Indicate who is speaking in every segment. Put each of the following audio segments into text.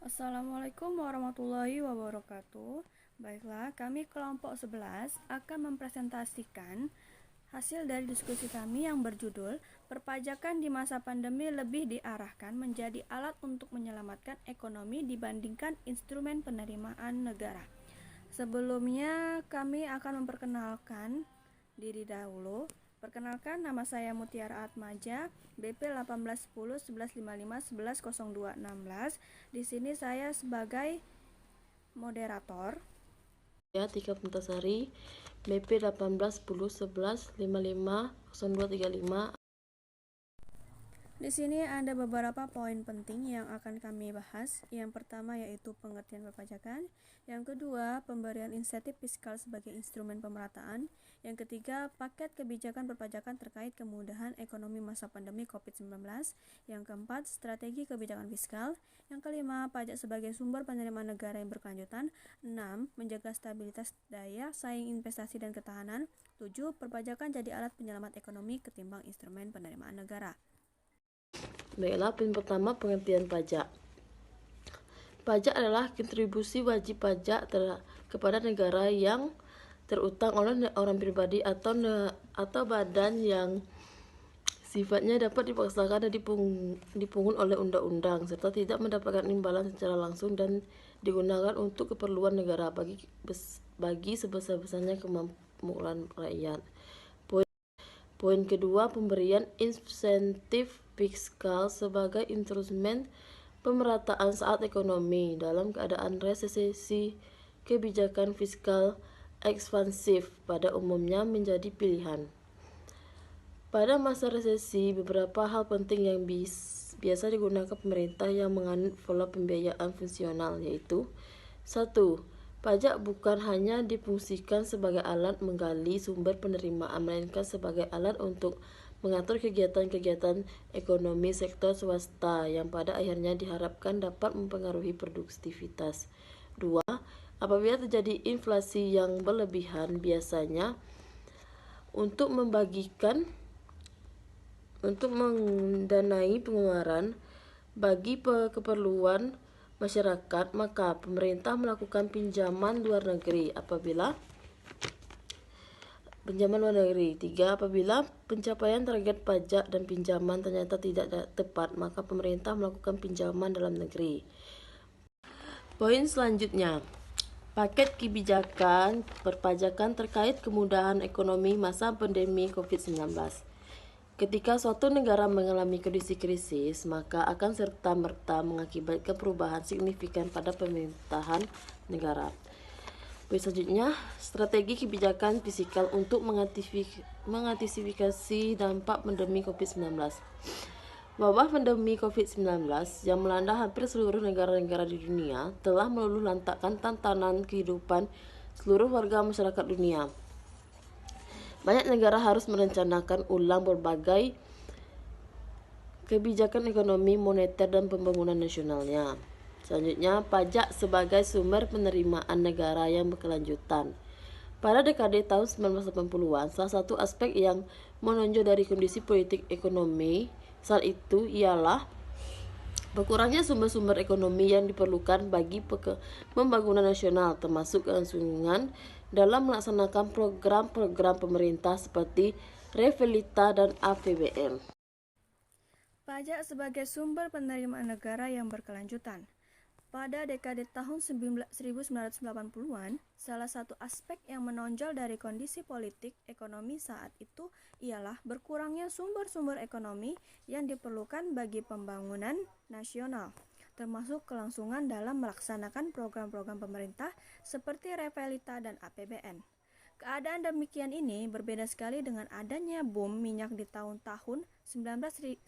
Speaker 1: Assalamualaikum warahmatullahi wabarakatuh. Baiklah, kami kelompok 11 akan mempresentasikan hasil dari diskusi kami yang berjudul Perpajakan di masa pandemi lebih diarahkan menjadi alat untuk menyelamatkan ekonomi dibandingkan instrumen penerimaan negara. Sebelumnya kami akan memperkenalkan diri dahulu. Perkenalkan, nama saya Mutiara Atmaja, BP 1810 1155 1102 16. Di sini saya sebagai moderator.
Speaker 2: Ya, Tika Puntasari, BP 18 10 11 55 0235.
Speaker 1: Di sini ada beberapa poin penting yang akan kami bahas. Yang pertama yaitu pengertian perpajakan, yang kedua pemberian insentif fiskal sebagai instrumen pemerataan, yang ketiga paket kebijakan perpajakan terkait kemudahan ekonomi masa pandemi COVID-19, yang keempat strategi kebijakan fiskal, yang kelima pajak sebagai sumber penerimaan negara yang berkelanjutan, 6 menjaga stabilitas daya saing investasi dan ketahanan, 7 perpajakan jadi alat penyelamat ekonomi ketimbang instrumen penerimaan negara.
Speaker 2: Baiklah, poin pertama, pengertian pajak. Pajak adalah kontribusi wajib pajak kepada negara yang terutang oleh orang pribadi atau badan yang sifatnya dapat dipaksakan dan dipungut oleh undang-undang serta tidak mendapatkan imbalan secara langsung dan digunakan untuk keperluan negara bagi sebesar-besarnya kemakmuran rakyat. Poin kedua, pemberian insentif fiskal sebagai instrumen pemerataan saat ekonomi dalam keadaan resesi. Kebijakan fiskal ekspansif pada umumnya menjadi pilihan. Pada masa resesi, beberapa hal penting yang biasa digunakan pemerintah yang menganut pola pembiayaan fungsional yaitu: 1. Pajak bukan hanya difungsikan sebagai alat menggali sumber penerimaan, melainkan sebagai alat untuk mengatur kegiatan-kegiatan ekonomi sektor swasta yang pada akhirnya diharapkan dapat mempengaruhi produktivitas. 2. Apabila terjadi inflasi yang berlebihan, biasanya untuk mendanai pengeluaran bagi keperluan masyarakat, maka pemerintah melakukan pinjaman luar negeri. 3. Apabila pencapaian target pajak dan pinjaman ternyata tidak tepat, maka pemerintah melakukan pinjaman dalam negeri. Poin selanjutnya, paket kebijakan perpajakan terkait kemudahan ekonomi masa pandemi COVID-19. Ketika suatu negara mengalami kondisi krisis, maka akan serta-merta mengakibatkan perubahan signifikan pada pemerintahan negara. Poin selanjutnya, strategi kebijakan fiskal untuk mengantisipasi dampak pandemi COVID-19. Wabah pandemi COVID-19 yang melanda hampir seluruh negara-negara di dunia telah meluluhlantahkan tantangan kehidupan seluruh warga masyarakat dunia. Banyak negara harus merencanakan ulang berbagai kebijakan ekonomi, moneter, dan pembangunan nasionalnya. Selanjutnya, pajak sebagai sumber penerimaan negara yang berkelanjutan. Pada dekade tahun 1980-an, salah satu aspek yang menonjol dari kondisi politik ekonomi saat itu ialah berkurangnya sumber-sumber ekonomi yang diperlukan bagi pembangunan nasional, termasuk kelangsungan dalam melaksanakan program-program pemerintah seperti Revalita dan APBN.
Speaker 1: Pajak sebagai sumber penerimaan negara yang berkelanjutan. Pada dekade tahun 1980-an, salah satu aspek yang menonjol dari kondisi politik ekonomi saat itu ialah berkurangnya sumber-sumber ekonomi yang diperlukan bagi pembangunan nasional, termasuk kelangsungan dalam melaksanakan program-program pemerintah seperti Revalita dan APBN. Keadaan demikian ini berbeda sekali dengan adanya boom minyak di tahun-tahun 1973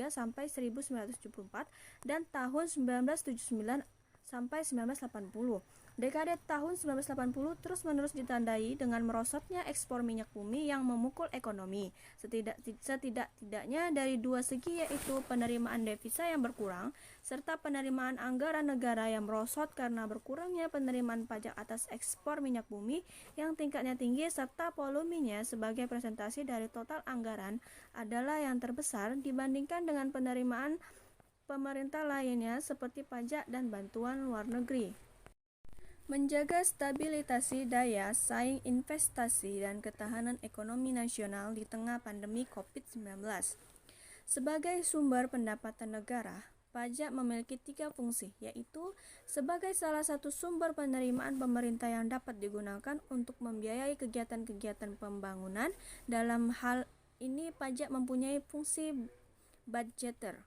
Speaker 1: sampai 1974 dan tahun 1979 sampai 1980. Dekade tahun 1980 terus-menerus ditandai dengan merosotnya ekspor minyak bumi yang memukul ekonomi. Setidak-tidaknya dari dua segi, yaitu penerimaan devisa yang berkurang serta penerimaan anggaran negara yang merosot karena berkurangnya penerimaan pajak atas ekspor minyak bumi yang tingkatnya tinggi serta volumenya sebagai presentasi dari total anggaran adalah yang terbesar dibandingkan dengan penerimaan pemerintah lainnya seperti pajak dan bantuan luar negeri. Menjaga stabilitas daya saing investasi dan ketahanan ekonomi nasional di tengah pandemi COVID-19. Sebagai sumber pendapatan negara, pajak memiliki 3 fungsi, yaitu sebagai salah satu sumber penerimaan pemerintah yang dapat digunakan untuk membiayai kegiatan-kegiatan pembangunan. Dalam hal ini, pajak mempunyai fungsi budgeter.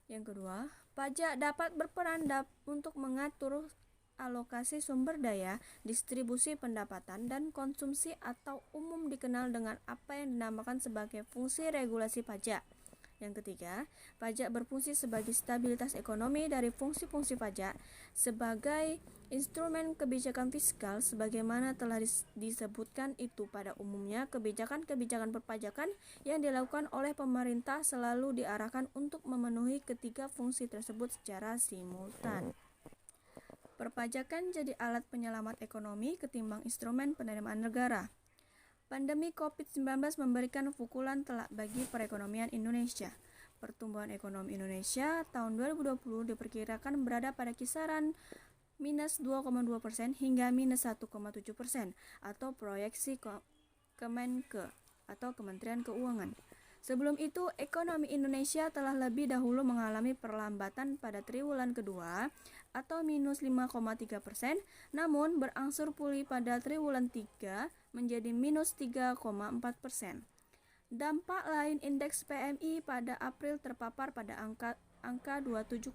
Speaker 1: Yang kedua, pajak dapat berperan untuk mengatur alokasi sumber daya, distribusi pendapatan, dan konsumsi atau umum dikenal dengan apa yang dinamakan sebagai fungsi regulasi pajak. Yang ketiga, pajak berfungsi sebagai stabilitas ekonomi. Dari fungsi-fungsi pajak sebagai instrumen kebijakan fiskal sebagaimana telah disebutkan itu pada umumnya kebijakan-kebijakan perpajakan yang dilakukan oleh pemerintah selalu diarahkan untuk memenuhi ketiga fungsi tersebut secara simultan. Perpajakan jadi alat penyelamat ekonomi ketimbang instrumen penerimaan negara. Pandemi COVID-19 memberikan pukulan telak bagi perekonomian Indonesia. Pertumbuhan ekonomi Indonesia tahun 2020 diperkirakan berada pada kisaran minus 2,2% hingga minus 1,7% atau proyeksi Kemenke atau Kementerian Keuangan. Sebelum itu, ekonomi Indonesia telah lebih dahulu mengalami perlambatan pada triwulan kedua atau minus 5,3%, namun berangsur pulih pada triwulan 3 menjadi minus 3,4%. Dampak lain, indeks PMI pada April terpapar pada angka 27,5,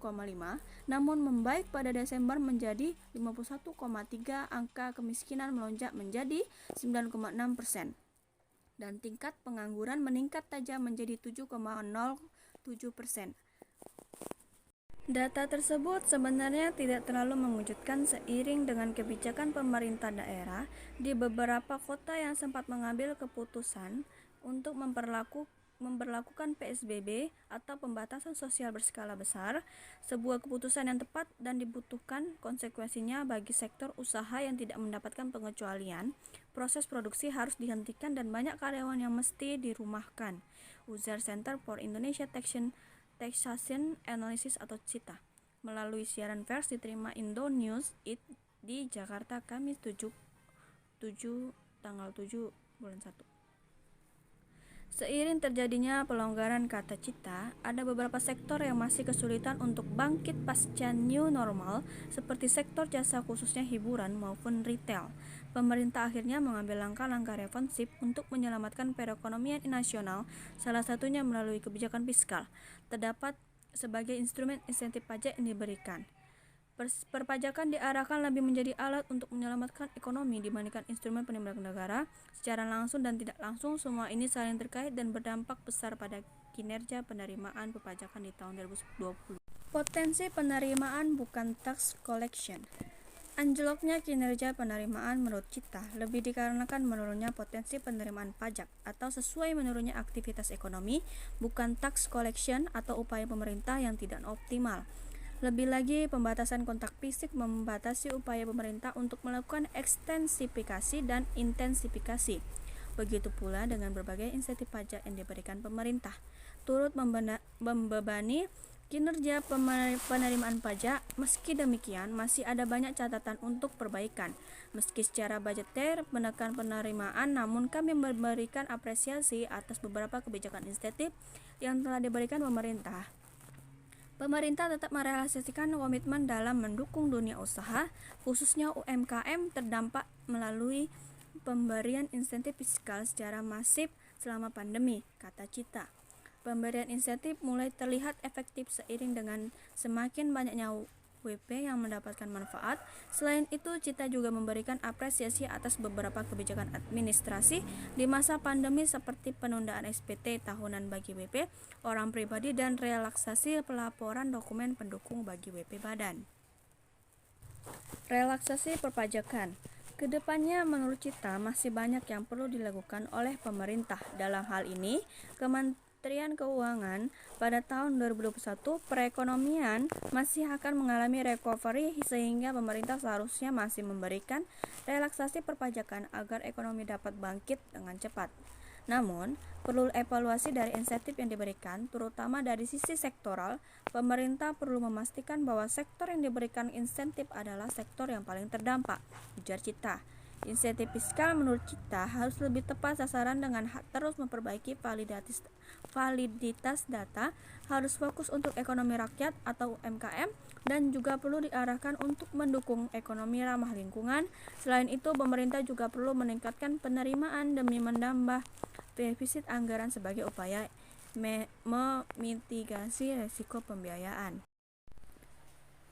Speaker 1: namun membaik pada Desember menjadi 51,3, angka kemiskinan melonjak menjadi 9,6%. Dan tingkat pengangguran meningkat tajam menjadi 7,07%. Data tersebut sebenarnya tidak terlalu mengejutkan seiring dengan kebijakan pemerintah daerah di beberapa kota yang sempat mengambil keputusan untuk memberlakukan PSBB atau pembatasan sosial berskala besar, sebuah keputusan yang tepat dan dibutuhkan. Konsekuensinya bagi sektor usaha yang tidak mendapatkan pengecualian, proses produksi harus dihentikan dan banyak karyawan yang mesti dirumahkan. Ujar Center for Indonesia Taxation Analysis atau CITA melalui siaran pers diterima Indonews di Jakarta Kamis tanggal 7 bulan 1. Seiring terjadinya pelonggaran, kata Cita, ada beberapa sektor yang masih kesulitan untuk bangkit pasca new normal, seperti sektor jasa khususnya hiburan maupun retail. Pemerintah akhirnya mengambil langkah-langkah responsif untuk menyelamatkan perekonomian nasional, salah satunya melalui kebijakan fiskal. Terdapat sebagai instrumen insentif pajak yang diberikan. Perpajakan diarahkan lebih menjadi alat untuk menyelamatkan ekonomi dibandingkan instrumen penerimaan negara. Secara langsung dan tidak langsung, semua ini saling terkait dan berdampak besar pada kinerja penerimaan perpajakan di tahun 2020. Potensi penerimaan bukan tax collection. Anjloknya kinerja penerimaan menurut Cita lebih dikarenakan menurunnya potensi penerimaan pajak atau sesuai menurunnya aktivitas ekonomi, bukan tax collection atau upaya pemerintah yang tidak optimal. Lebih lagi, pembatasan kontak fisik membatasi upaya pemerintah untuk melakukan ekstensifikasi dan intensifikasi. Begitu pula dengan berbagai insentif pajak yang diberikan pemerintah, turut membebani kinerja penerimaan pajak. Meski demikian, masih ada banyak catatan untuk perbaikan. Meski secara budgeter menekan penerimaan, namun kami memberikan apresiasi atas beberapa kebijakan insentif yang telah diberikan pemerintah. Pemerintah tetap merealisasikan komitmen dalam mendukung dunia usaha, khususnya UMKM terdampak melalui pemberian insentif fiskal secara masif selama pandemi, kata Cita. Pemberian insentif mulai terlihat efektif seiring dengan semakin banyaknya WP yang mendapatkan manfaat. Selain itu, Cita juga memberikan apresiasi atas beberapa kebijakan administrasi di masa pandemi seperti penundaan SPT tahunan bagi WP orang pribadi dan relaksasi pelaporan dokumen pendukung bagi WP badan. Relaksasi perpajakan. Kedepannya menurut Cita masih banyak yang perlu dilakukan oleh pemerintah. Dalam hal ini, Kementerian Keuangan pada tahun 2021 perekonomian masih akan mengalami recovery sehingga pemerintah seharusnya masih memberikan relaksasi perpajakan agar ekonomi dapat bangkit dengan cepat. Namun, perlu evaluasi dari insentif yang diberikan, terutama dari sisi sektoral. Pemerintah perlu memastikan bahwa sektor yang diberikan insentif adalah sektor yang paling terdampak, ujar Cita. Insentif fiskal menurut Cita harus lebih tepat sasaran dengan terus memperbaiki validitas data, harus fokus untuk ekonomi rakyat atau UMKM, dan juga perlu diarahkan untuk mendukung ekonomi ramah lingkungan. Selain itu, pemerintah juga perlu meningkatkan penerimaan demi menambah defisit anggaran sebagai upaya memitigasi resiko pembiayaan.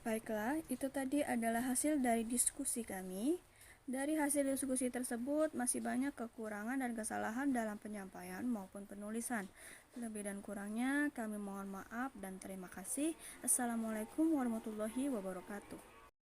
Speaker 1: Baiklah, itu tadi adalah hasil dari diskusi kami. Dari hasil diskusi tersebut masih banyak kekurangan dan kesalahan dalam penyampaian maupun penulisan. Lebih dan kurangnya kami mohon maaf dan terima kasih. Assalamualaikum warahmatullahi wabarakatuh.